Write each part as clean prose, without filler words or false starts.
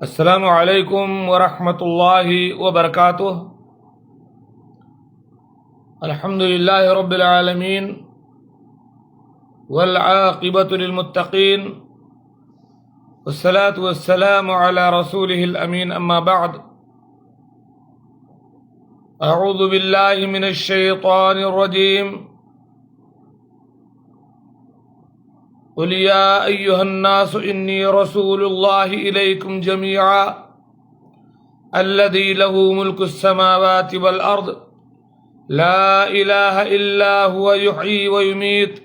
السلام علیکم ورحمۃ اللہ وبرکاتہ۔ الحمد للہ رب العالمین والعاقبۃ للمتقین والصلاة والسلام علی رسولہ الامین، اما بعد، اعوذ باللہ من الشیطان الرجیم۔ قل یا ایہا الناس انی رسول اللہ الیکم جمیعا الذی لہ ملک السماوات والارض لا الہ الا هو یحیی ویمیت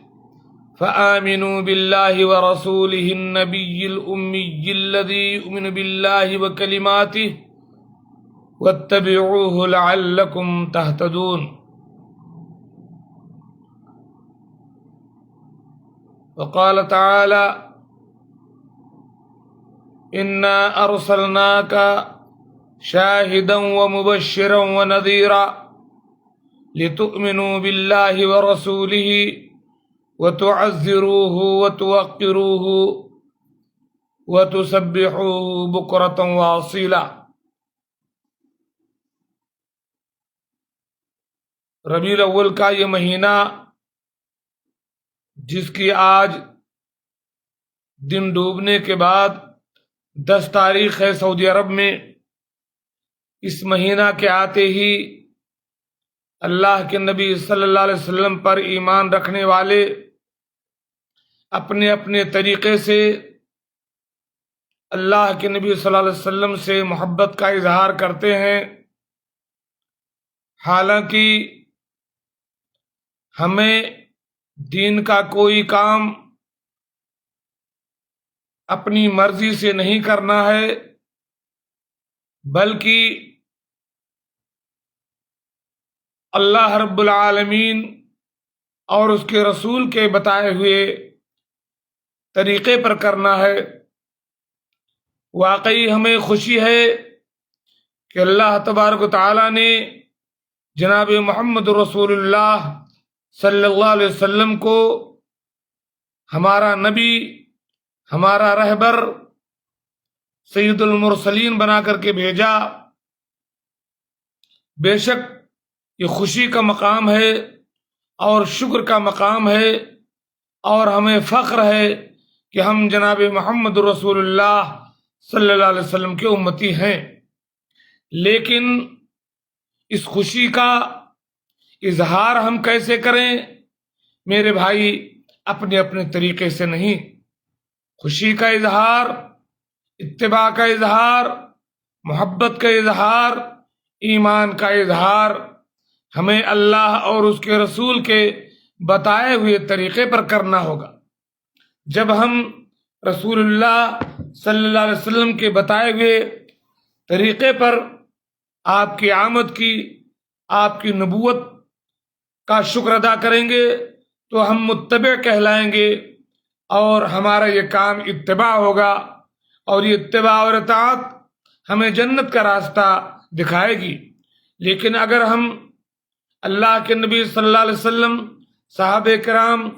فآمنوا باللہ ورسولہ النبی الامی الذی یؤمن باللہ وکلماتہ واتبعوہ لعلکم تہتدون۔ وقال تعالی انا ارسلناک شاہدا ومبشرا ونذیرا لتؤمنوا باللہ ورسولہ وتعزروہ وتوقروہ وتسبحوہ بکرۃ واصیلا۔ ربیع الاول کا یہ مہینہ جس کی آج دن ڈوبنے کے بعد 10 تاریخ ہے سعودی عرب میں، اس مہینہ کے آتے ہی اللہ کے نبی صلی اللہ علیہ وسلم پر ایمان رکھنے والے اپنے اپنے طریقے سے اللہ کے نبی صلی اللہ علیہ وسلم سے محبت کا اظہار کرتے ہیں۔ حالانکہ ہمیں دین کا کوئی کام اپنی مرضی سے نہیں کرنا ہے، بلکہ اللہ رب العالمین اور اس کے رسول کے بتائے ہوئے طریقے پر کرنا ہے۔ واقعی ہمیں خوشی ہے کہ اللہ تبارک و تعالی نے جناب محمد رسول اللہ صلی اللہ علیہ وسلم کو ہمارا نبی، ہمارا رہبر، سید المرسلین بنا کر کے بھیجا۔ بے شک یہ خوشی کا مقام ہے اور شکر کا مقام ہے، اور ہمیں فخر ہے کہ ہم جناب محمد رسول اللہ صلی اللہ علیہ وسلم کے امتی ہیں۔ لیکن اس خوشی کا اظہار ہم کیسے کریں میرے بھائی؟ اپنے اپنے طریقے سے نہیں۔ خوشی کا اظہار، اتباع کا اظہار، محبت کا اظہار، ایمان کا اظہار ہمیں اللہ اور اس کے رسول کے بتائے ہوئے طریقے پر کرنا ہوگا۔ جب ہم رسول اللہ صلی اللہ علیہ وسلم کے بتائے ہوئے طریقے پر آپ کی آمد کی، آپ کی نبوت کا شکر ادا کریں گے تو ہم متبع کہلائیں گے، اور ہمارا یہ کام اتباع ہوگا، اور یہ اتباع اور اطاعت ہمیں جنت کا راستہ دکھائے گی۔ لیکن اگر ہم اللہ کے نبی صلی اللہ علیہ وسلم، صحابہ کرام،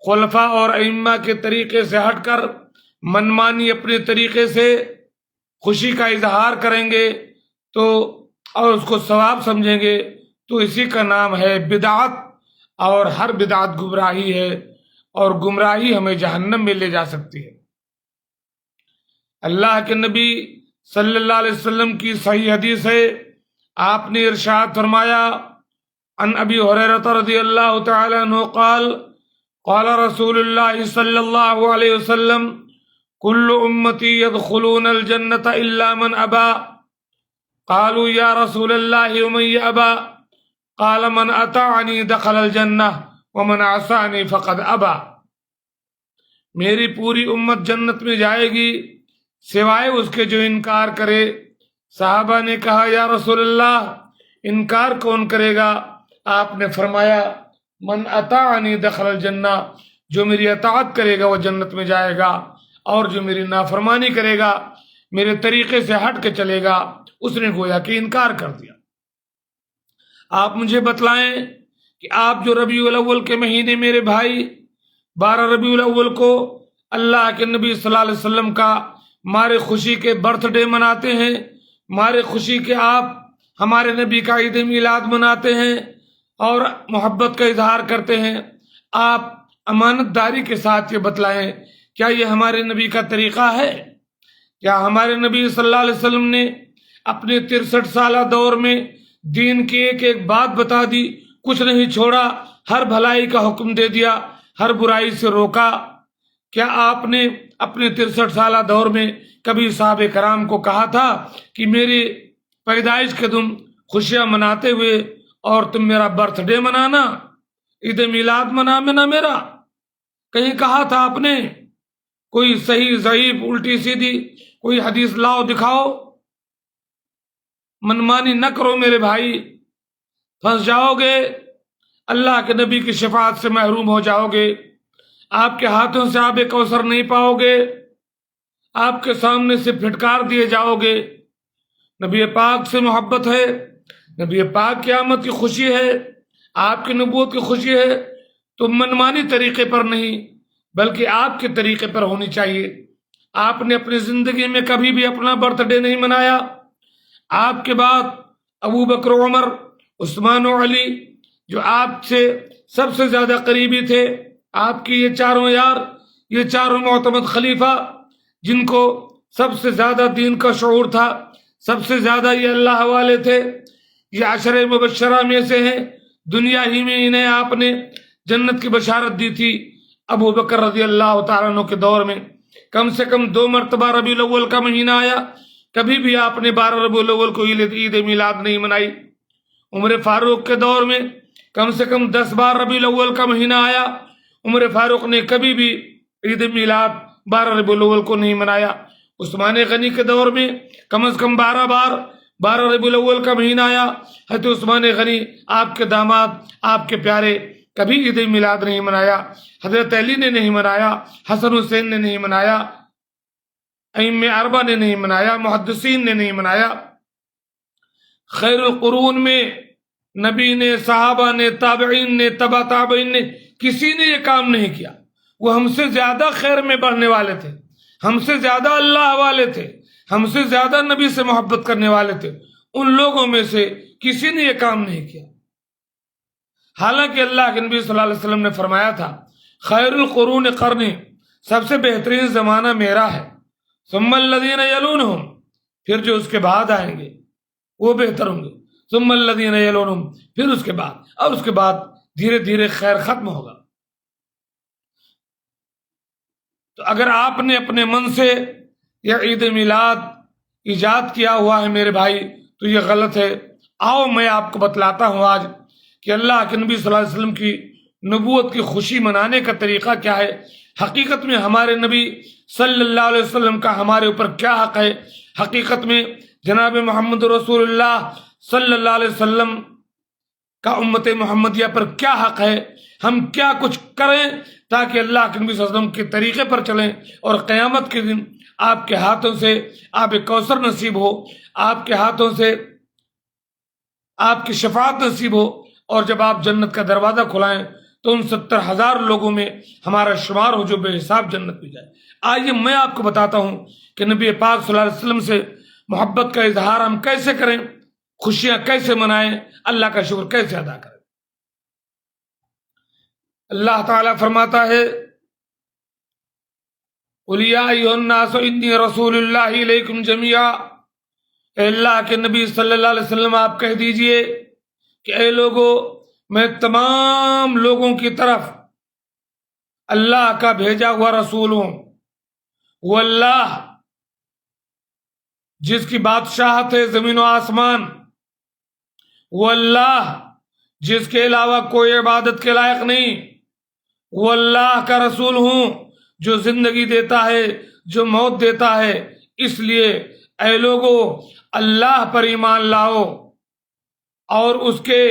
خلفاء اور ائمہ کے طریقے سے ہٹ کر منمانی اپنے طریقے سے خوشی کا اظہار کریں گے تو اور اس کو ثواب سمجھیں گے تو اسی کا نام ہے بدعت، اور ہر بدعت گمراہی ہے، اور گمراہی ہمیں جہنم میں لے جا سکتی ہے۔ اللہ کے نبی صلی اللہ علیہ وسلم کی صحیح حدیث ہے، آپ نے ارشاد فرمایا، عن ابی ہریرہ رضی اللہ تعالی عنہ قال قال رسول اللہ صلی اللہ علیہ وسلم کل امتی يدخلون الجنة الا من ابا قالوا یا رسول اللہ ومن یابا قال من اطاعنی دخل الجنہ ومن عصانی فقد ابا۔ میری پوری امت جنت میں جائے گی سوائے اس کے جو انکار کرے۔ صحابہ نے کہا یا رسول اللہ انکار کون کرے گا؟ آپ نے فرمایا من اطاعنی دخل الجنہ، جو میری اطاعت کرے گا وہ جنت میں جائے گا، اور جو میری نافرمانی کرے گا، میرے طریقے سے ہٹ کے چلے گا، اس نے گویا کہ انکار کر دیا۔ آپ مجھے بتلائیں کہ آپ جو ربیع الاول کے مہینے میرے بھائی 12 ربیع الاول کو اللہ کے نبی صلی اللہ علیہ وسلم کا ہمارے خوشی کے برتھ ڈے مناتے ہیں، ہمارے خوشی کے آپ ہمارے نبی کا عید میلاد مناتے ہیں اور محبت کا اظہار کرتے ہیں، آپ امانت داری کے ساتھ یہ بتلائیں کیا یہ ہمارے نبی کا طریقہ ہے؟ کیا ہمارے نبی صلی اللہ علیہ وسلم نے اپنے 63 سالہ دور میں دین کی ایک ایک بات بتا دی، کچھ نہیں چھوڑا، ہر بھلائی کا حکم دے دیا، ہر برائی سے روکا؟ کیا آپ نے اپنے 63 سالہ دور میں کبھی صحابہ کرام کو کہا تھا کہ میری پیدائش کے دن خوشیاں مناتے ہوئے اور تم میرا برتھ ڈے منانا، عید میلاد منانا میرا؟ کہیں کہا تھا آپ نے؟ کوئی صحیح ضعیف الٹی سیدھی کوئی حدیث لاؤ دکھاؤ، منمانی نہ کرو میرے بھائی، پھنس جاؤ گے، اللہ کے نبی کی شفاعت سے محروم ہو جاؤ گے، آپ کے ہاتھوں سے آب کوثر نہیں پاؤ گے، آپ کے سامنے سے پھٹکار دیے جاؤ گے۔ نبی پاک سے محبت ہے، نبی پاک کی آمد کی خوشی ہے، آپ کی نبوت کی خوشی ہے، تو منمانی طریقے پر نہیں بلکہ آپ کے طریقے پر ہونی چاہیے۔ آپ نے اپنی زندگی میں کبھی بھی اپنا برتھ ڈے نہیں منایا، آپ کے بعد ابو بکر، عمر، عثمان و علی جو آپ سے سب سے زیادہ قریبی تھے، آپ کی یہ چاروں یار، یہ چاروں معتمد خلیفہ جن کو سب سے زیادہ دین کا شعور تھا، سب سے زیادہ یہ اللہ والے تھے، یہ عشرہ مبشرہ میں سے ہیں، دنیا ہی میں انہیں آپ نے جنت کی بشارت دی تھی۔ ابو بکر رضی اللہ تعالیٰ عنہ کے دور میں کم سے کم 2 مرتبہ ربیع الاول کا مہینہ آیا، کبھی بھی آپ نے 12 ربیع الاول کو عید میلاد نہیں منائی۔ عمر فاروق کے دور میں کم سے کم 10 بار ربیع الاول کا مہینہ آیا، عمر فاروق نے کبھی بھی عید میلاد 12 ربیع الاول کو نہیں منایا۔ عثمان غنی کے دور میں کم از کم 12 بار 12 ربیع الاول کا مہینہ آیا، حضرت عثمان غنی آپ کے داماد، آپ کے پیارے، کبھی عید میلاد نہیں منایا، حضرت علی نے نہیں منایا، حسن حسین نے نہیں منایا، ائمہ اربعہ نے نہیں منایا، محدثین نے نہیں منایا۔ خیر القرون میں نبی نے، صحابہ نے، تابعین نے، تبع تابعین نے، کسی نے یہ کام نہیں کیا۔ وہ ہم سے زیادہ خیر میں بڑھنے والے تھے، ہم سے زیادہ اللہ والے تھے، ہم سے زیادہ نبی سے محبت کرنے والے تھے، ان لوگوں میں سے کسی نے یہ کام نہیں کیا۔ حالانکہ اللہ کے نبی صلی اللہ علیہ وسلم نے فرمایا تھا خیر القرون قرنی، سب سے بہترین زمانہ میرا ہے، ثم الذین یلونہم، پھر جو اس کے بعد آئیں گے وہ بہتر ہوں گے، ثم الذین یلونہم، پھر اس کے بعد، اور اس کے بعد دھیرے دھیرے خیر ختم ہوگا۔ تو اگر آپ نے اپنے من سے یہ عید میلاد ایجاد کیا ہوا ہے میرے بھائی تو یہ غلط ہے۔ آؤ میں آپ کو بتلاتا ہوں آج کہ اللہ کے نبی صلی اللہ علیہ وسلم کی نبوت کی خوشی منانے کا طریقہ کیا ہے، حقیقت میں ہمارے نبی صلی اللہ علیہ وسلم کا ہمارے اوپر کیا حق ہے، حقیقت میں جناب محمد رسول اللہ صلی اللہ علیہ وسلم کا امت محمدیہ پر کیا حق ہے، ہم کیا کچھ کریں تاکہ اللہ کے نبی صلی اللہ علیہ وسلم کے طریقے پر چلیں اور قیامت کے دن آپ کے ہاتھوں سے آب کوثر نصیب ہو، آپ کے ہاتھوں سے آپ کی شفاعت نصیب ہو، اور جب آپ جنت کا دروازہ کھلائیں تو ان 70,000 لوگوں میں ہمارا شمار ہو جو بے حساب جنت میں جائے۔ آئیے میں آپ کو بتاتا ہوں کہ نبی پاک صلی اللہ علیہ وسلم سے محبت کا اظہار ہم کیسے کریں، خوشیاں کیسے منائیں، اللہ کا شکر کیسے ادا کریں۔ اللہ تعالیٰ فرماتا ہے قُلْ يَا أَيُّهَا النَّاسُ إِنِّي رَسُولُ اللَّهِ إِلَيْكُمْ جَمِيعًا، اے اللہ کے نبی صلی اللہ علیہ وسلم آپ کہہ دیجئے کہ اے لوگو، میں تمام لوگوں کی طرف اللہ کا بھیجا ہوا رسول ہوں۔ وہ اللہ جس کی بادشاہت ہے زمین و آسمان، وہ اللہ جس کے علاوہ کوئی عبادت کے لائق نہیں، وہ اللہ کا رسول ہوں جو زندگی دیتا ہے، جو موت دیتا ہے۔ اس لیے اے لوگو، اللہ پر ایمان لاؤ اور اس کے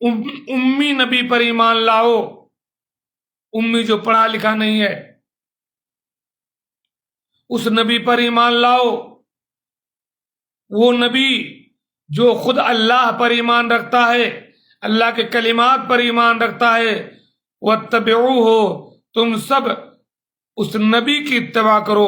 امی نبی پر ایمان لاؤ، امی جو پڑھا لکھا نہیں ہے، اس نبی پر ایمان لاؤ، وہ نبی جو خود اللہ پر ایمان رکھتا ہے، اللہ کے کلمات پر ایمان رکھتا ہے۔ واتبعوہ، تم سب اس نبی کی اتباع کرو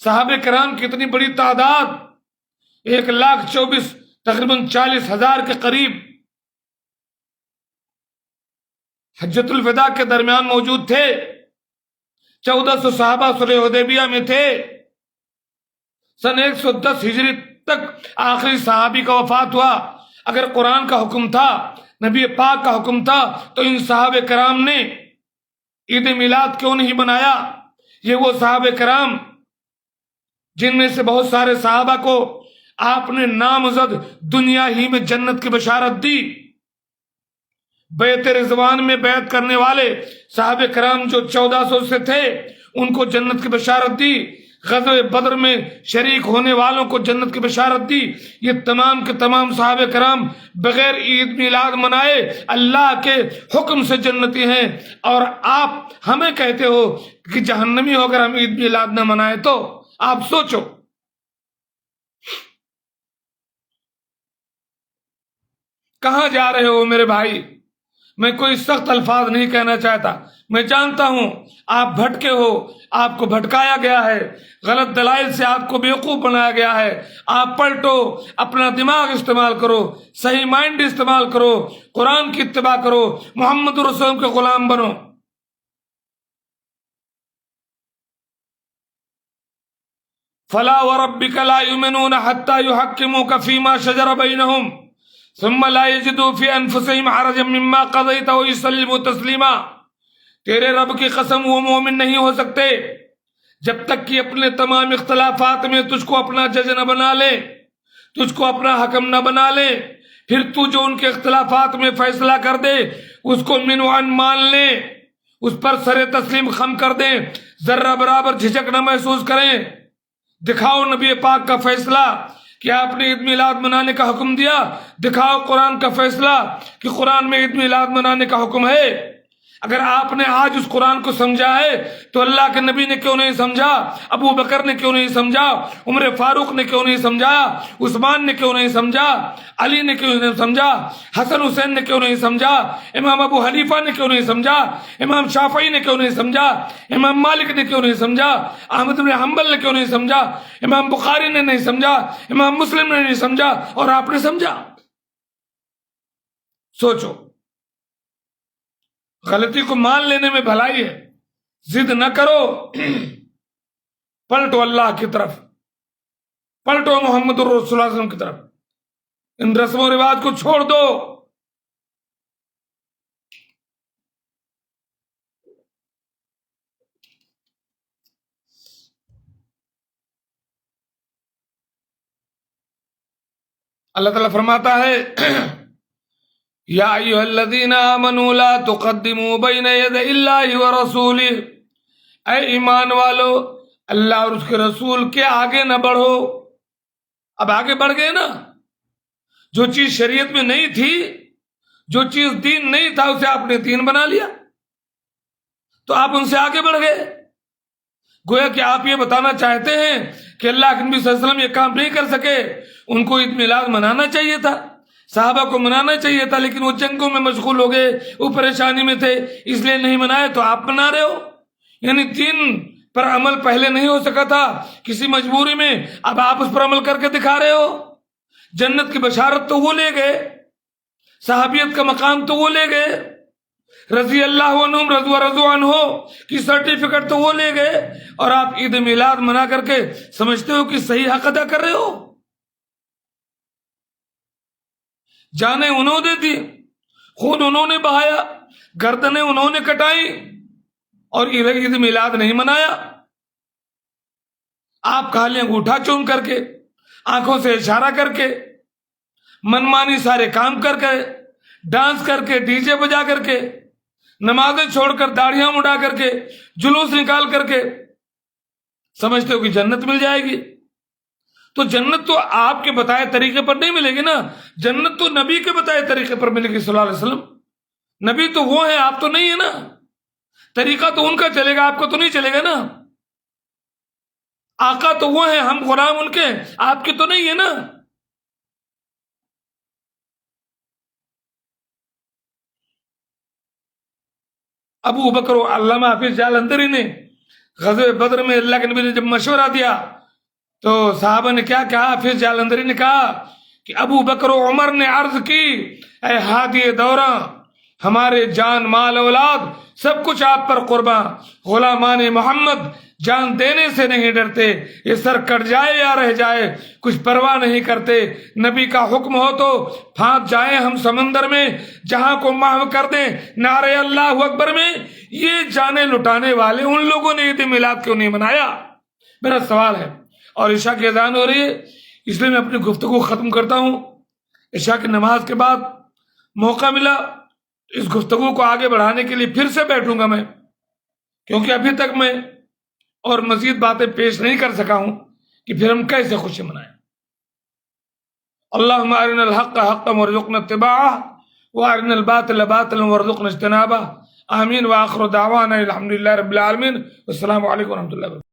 صحابہ کرام کی اتنی بڑی تعداد 1,24,000 تقریباً 40,000 کے قریب حجۃ الوداع کے درمیان موجود تھے. 1400 صحابہ صلح حدیبیہ میں تھے. سن 110 ہجری تک آخری صحابی کا وفات ہوا. اگر قرآن کا حکم تھا، نبی پاک کا حکم تھا، تو ان صحابہ کرام نے عید میلاد کیوں نہیں منایا؟ یہ وہ صحابہ کرام جن میں سے بہت سارے صحابہ کو آپ نے نامزد دنیا ہی میں جنت کی بشارت دی. بیعت رضوان میں بیعت کرنے والے صحابہ کرام جو 1400 سے تھے ان کو جنت کی بشارت دی. غزوہ بدر میں شریک ہونے والوں کو جنت کی بشارت دی. یہ تمام کے تمام صحابہ کرام بغیر عید میلاد منائے اللہ کے حکم سے جنتی ہیں، اور آپ ہمیں کہتے ہو کہ جہنمی ہو اگر ہم عید میلاد نہ منائے تو؟ آپ سوچو. کہاں جا رہے ہو میرے بھائی؟ میں کوئی سخت الفاظ نہیں کہنا چاہتا. میں جانتا ہوں آپ بھٹکے ہو، آپ کو بھٹکایا گیا ہے، غلط دلائل سے آپ کو بیوقوف بنایا گیا ہے. آپ پلٹو، اپنا دماغ استعمال کرو، صحیح مائنڈ استعمال کرو، قرآن کی اتباع کرو، محمد رسول اللہ کے غلام بنو. فلا وربك لا يؤمنون حتى يحكموك فيما شجر بينهم ثم لا يجدوا في انفسهم حرجا مما قضيت ويسلموا تسلیما. تیرے رب کی قسم وہ مومن نہیں ہو سکتے جب تک کہ اپنے تمام اختلافات میں تجھ کو اپنا جج نہ بنا لے، تجھ کو اپنا حکم نہ بنا لے. پھر تو جو ان کے اختلافات میں فیصلہ کر دے اس کو من و عن مان لے، اس پر سر تسلیم خم کر دیں، ذرہ برابر جھجک نہ محسوس کریں. دکھاؤ نبی پاک کا فیصلہ کہ آپ نے عید میلاد منانے کا حکم دیا، دکھاؤ قرآن کا فیصلہ کہ قرآن میں عید میلاد منانے کا حکم ہے. اگر آپ نے آج اس قرآن کو سمجھا ہے تو اللہ کے نبی نے کیوں نہیں سمجھا؟ ابو بکر نے کیوں نہیں سمجھا؟ عمر فاروق نے کیوں نہیں سمجھا؟ عثمان نے کیوں نہیں سمجھا؟ علی نے کیوں نہیں سمجھا؟ حسن حسین نے کیوں نہیں سمجھا؟ امام ابو حنیفہ نے کیوں نہیں سمجھا؟ امام شافعی نے کیوں نہیں سمجھا؟ امام مالک نے کیوں نہیں سمجھا؟ احمد بن حنبل نے کیوں نہیں سمجھا؟ امام بخاری نے نہیں سمجھا؟ امام مسلم نے نہیں سمجھا؟ اور آپ نے سمجھا؟ سوچو. غلطی کو مان لینے میں بھلائی ہے. ضد نہ کرو، پلٹو اللہ کی طرف، پلٹو محمد رسول اللہ صلی اللہ علیہ وسلم کی طرف. ان رسم و رواج کو چھوڑ دو. اللہ تعالیٰ فرماتا ہے یا ایھا الذین آمنوا لا تقدموا بین یدی اللہ ورسولہ. اے ایمان والو، اللہ اور اس کے رسول کے آگے نہ بڑھو. اب آگے بڑھ گئے نا. جو چیز شریعت میں نہیں تھی، جو چیز دین نہیں تھا، اسے آپ نے دین بنا لیا تو آپ ان سے آگے بڑھ گئے. گویا کہ آپ یہ بتانا چاہتے ہیں کہ اللہ کے نبی صلی اللہ علیہ وسلم یہ کام نہیں کر سکے. ان کو عید میلاد منانا چاہیے تھا، صحابہ کو منانا چاہیے تھا، لیکن وہ جنگوں میں مشغول ہو گئے، وہ پریشانی میں تھے، اس لیے نہیں منائے. تو آپ منا رہے ہو. یعنی دین پر عمل پہلے نہیں ہو سکا تھا کسی مجبوری میں، اب آپ اس پر عمل کر کے دکھا رہے ہو. جنت کی بشارت تو وہ لے گئے، صحابیت کا مقام تو وہ لے گئے، رضی اللہ عنہم رضو عنہ کی سرٹیفکیٹ تو وہ لے گئے، اور آپ عید میلاد منا کر کے سمجھتے ہو کہ صحیح حق ادا کر رہے ہو. جانیں انہوں نے دی، خون انہوں نے بہایا، گردنیں انہوں نے کٹائی، اور عید میلاد نہیں منایا. آپ کھالیں انگوٹھا چوم کر کے، آنکھوں سے اشارہ کر کے، منمانی سارے کام کر کے، ڈانس کر کے، ڈی جے بجا کر کے، نمازیں چھوڑ کر، داڑھیاں مڈا کر کے، جلوس نکال کر کے سمجھتے ہو کہ جنت مل جائے گی. تو جنت تو آپ کے بتائے طریقے پر نہیں ملے گی نا. جنت تو نبی کے بتائے طریقے پر ملے گی صلی اللہ علیہ وسلم. نبی تو وہ ہیں، آپ تو نہیں ہے نا. طریقہ تو ان کا چلے گا، آپ کو تو نہیں چلے گا نا. آقا تو وہ ہیں، ہم غلام ان کے، آپ کے تو نہیں ہے نا. ابو بکر و علامہ حافظ جالندری نے غزوہ بدر میں اللہ کے نبی نے جب مشورہ دیا تو صحابہ نے کیا کہا؟ حافظ جالندری نے کہا کہ ابو بکر و عمر نے عرض کی اے ہادی دوراں، ہمارے جان مال اولاد سب کچھ آپ پر قرباں، غلامان محمد جان دینے سے نہیں ڈرتے، یہ سر کٹ جائے یا رہ جائے کچھ پرواہ نہیں کرتے، نبی کا حکم ہو تو پھانس جائیں ہم سمندر میں، جہاں کو محو کر دیں نعرے اللہ اکبر میں۔ یہ جانیں لٹانے والے ان لوگوں نے عید میلاد کیوں نہیں منایا؟ میرا سوال ہے۔ اور عشاء کی اذان ہو رہی ہے، اس لیے میں اپنی گفتگو ختم کرتا ہوں۔ عشاء کی نماز کے بعد موقع ملا اس گفتگو کو آگے بڑھانے کے لیے پھر سے بیٹھوں گا میں، کیونکہ ابھی تک میں اور مزید باتیں پیش نہیں کر سکا ہوں کہ پھر ہم کیسے خوشی منائیں۔ اللہم ارنا الحق حقا وارزقنا اتباعہ وارنا الباطل باطلا وارزقنا اجتنابہ، آمین۔ وآخر دعوانا الحمدللہ رب العالمین، والسلام علیکم ورحمۃ اللہ وبرکاتہ۔